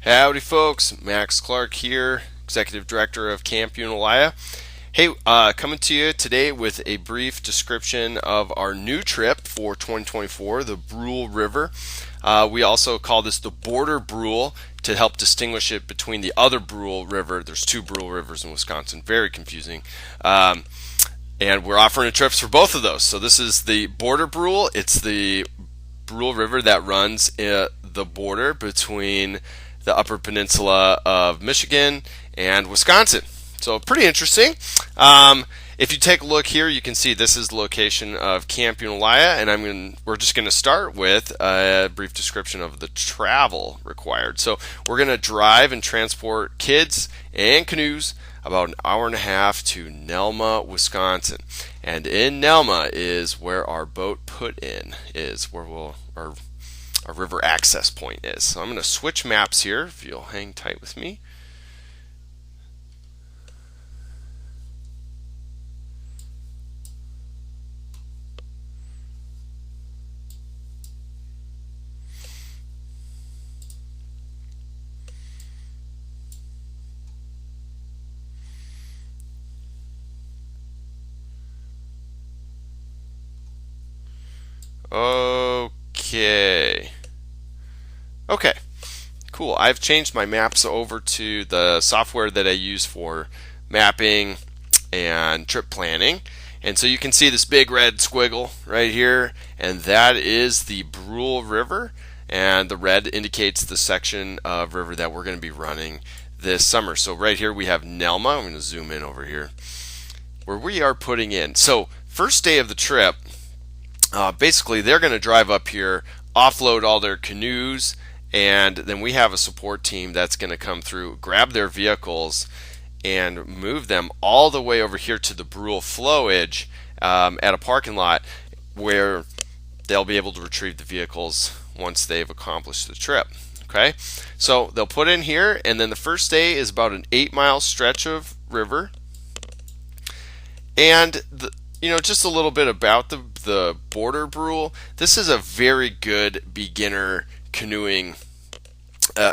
Howdy folks, Max Clark here, Executive Director of Camp Unalaya. Hey, coming to you today with a brief description of our new trip for 2024, the Brule River. We also call this the Border Brule to help distinguish it between the other Brule River. There's two Brule Rivers in Wisconsin, very confusing. And we're offering trips for both of those. So this is the Border Brule. It's the Brule River that runs the border between the Upper Peninsula of Michigan and Wisconsin. So pretty interesting. If you take a look here, you can see this is the location of Camp Unalaya, and we're just going to start with a brief description of the travel required. So we're going to drive and transport kids and canoes about an hour and a half to Nelma, Wisconsin. And in Nelma is where our boat put in is, where our river access point is. So I'm going to switch maps here, if you'll hang tight with me. Okay, cool. I've changed my maps over to the software that I use for mapping and trip planning. And so you can see this big red squiggle right here, and that is the Brule River, and the red indicates the section of river that we're going to be running this summer. So right here we have Nelma. I'm going to zoom in over here where we are putting in. So first day of the trip, basically they're going to drive up here, offload all their canoes, and then we have a support team that's going to come through, grab their vehicles, and move them all the way over here to the Brule flowage at a parking lot where they'll be able to retrieve the vehicles once they've accomplished the trip. Okay, so they'll put in here, and then the first day is about an 8-mile stretch of river. And just a little bit about the Border Brule. This is a very good beginner canoeing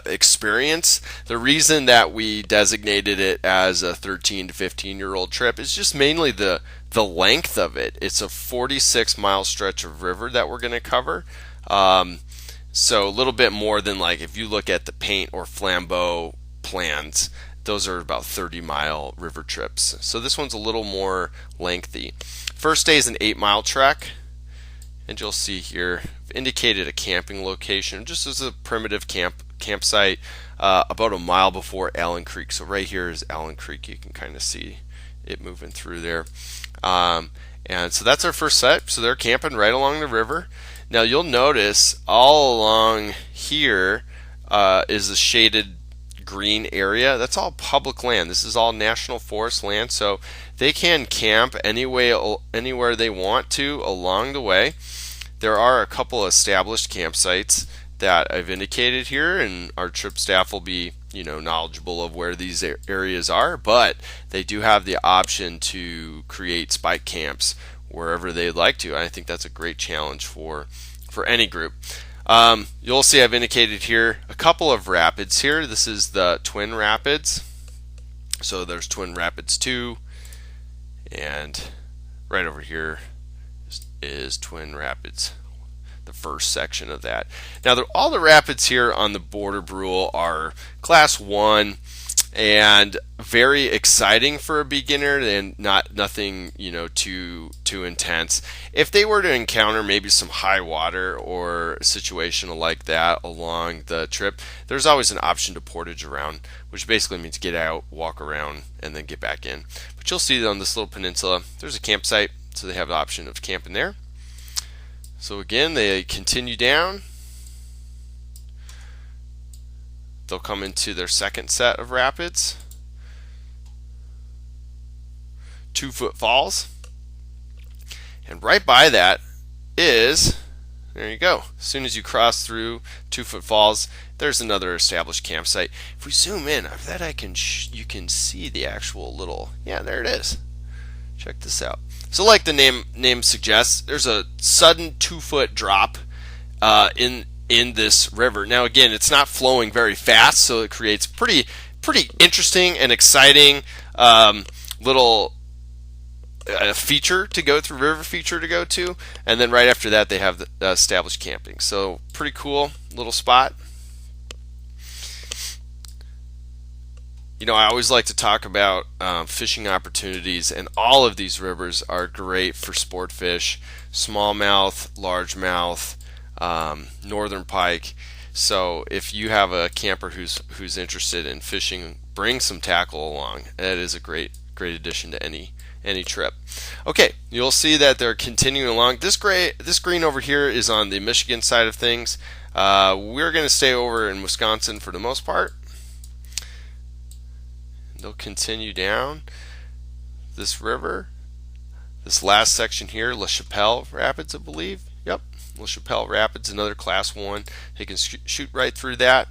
experience. The reason that we designated it as a 13 to 15-year-old trip is just mainly the length of it. It's a 46-mile stretch of river that we're going to cover. So a little bit more than, like, if you look at the Paint or Flambeau plans, those are about 30-mile river trips. So this one's a little more lengthy. First day is an 8-mile trek, and you'll see here I've indicated a camping location just as a primitive campsite about a mile before Allen Creek. So right here is Allen Creek. You can kind of see it moving through there. And so that's our first set. So they're camping right along the river. Now you'll notice all along here is a shaded green area. That's all public land. This is all national forest land, so they can camp anywhere they want to along the way. There are a couple established campsites that I've indicated here, and our trip staff will be knowledgeable of where these areas are, but they do have the option to create spike camps wherever they'd like to. I think that's a great challenge for any group. You'll see I've indicated here a couple of rapids here. This is the Twin Rapids. So there's Twin Rapids 2, and right over here is Twin Rapids, the first section of that. Now all the rapids here on the Border Brule are class 1 and very exciting for a beginner, and nothing too intense. If they were to encounter maybe some high water or a situation like that along the trip, there's always an option to portage around, which basically means get out, walk around, and then get back in. But you'll see that on this little peninsula there's a campsite, so they have the option of camping there. So again, they continue down. They'll come into their second set of rapids. 2-foot falls. And right by that is, there you go. As soon as you cross through 2-foot falls, there's another established campsite. If we zoom in, I bet you can see the actual little, yeah, there it is. Check this out. So like the name suggests, there's a sudden 2-foot drop in in this river. Now again, it's not flowing very fast, so it creates pretty interesting and exciting little feature to go through, river feature to go to, and then right after that they have the established camping. So pretty cool little spot. You know, I always like to talk about fishing opportunities, and all of these rivers are great for sport fish, smallmouth, largemouth, northern pike. So if you have a camper who's interested in fishing, bring some tackle along. That is a great addition to any trip. Okay, you'll see that they're continuing along. This green over here is on the Michigan side of things. We're going to stay over in Wisconsin for the most part. They'll continue down this river. This last section here, La Chapelle Rapids, I believe. Yep, La Chapelle Rapids, another class 1. They can shoot right through that.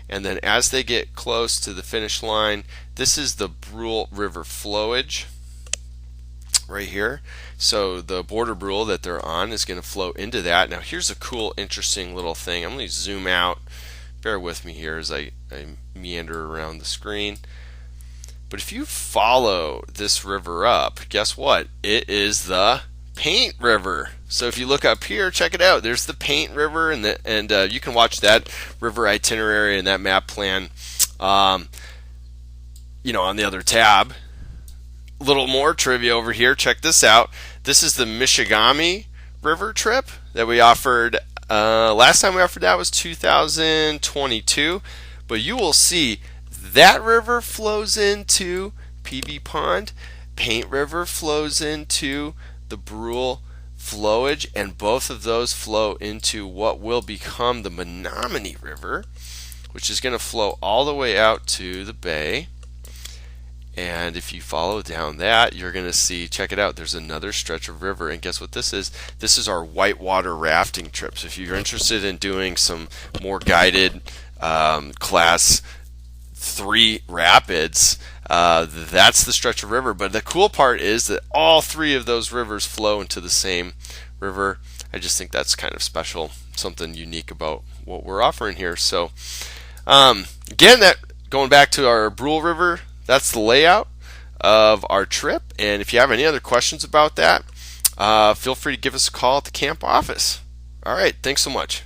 And then as they get close to the finish line, this is the Brule River flowage right here. So the border Brule that they're on is going to flow into that. Now here's a cool, interesting little thing. I'm going to zoom out. Bear with me here as I meander around the screen. But if you follow this river up, guess what? It is the Paint River. So if you look up here, check it out. There's the Paint River, and you can watch that river itinerary and that map plan, you know, on the other tab. A little more trivia over here. Check this out. This is the Michigami River trip that we offered. Last time we offered that was 2022, but you will see that river flows into PB Pond. Paint River flows into the Brule flowage, and both of those flow into what will become the Menominee River, which is going to flow all the way out to the bay. And if you follow down that, you're going to see, check it out, there's another stretch of river, and guess what this is? This is our whitewater rafting trip. So if you're interested in doing some more guided class 3 rapids, that's the stretch of river. But the cool part is that all 3 of those rivers flow into the same river. I just think that's kind of special, something unique about what we're offering here. So again, that going back to our Brule River, that's the layout of our trip. And if you have any other questions about that, feel free to give us a call at the camp office. All right, thanks so much.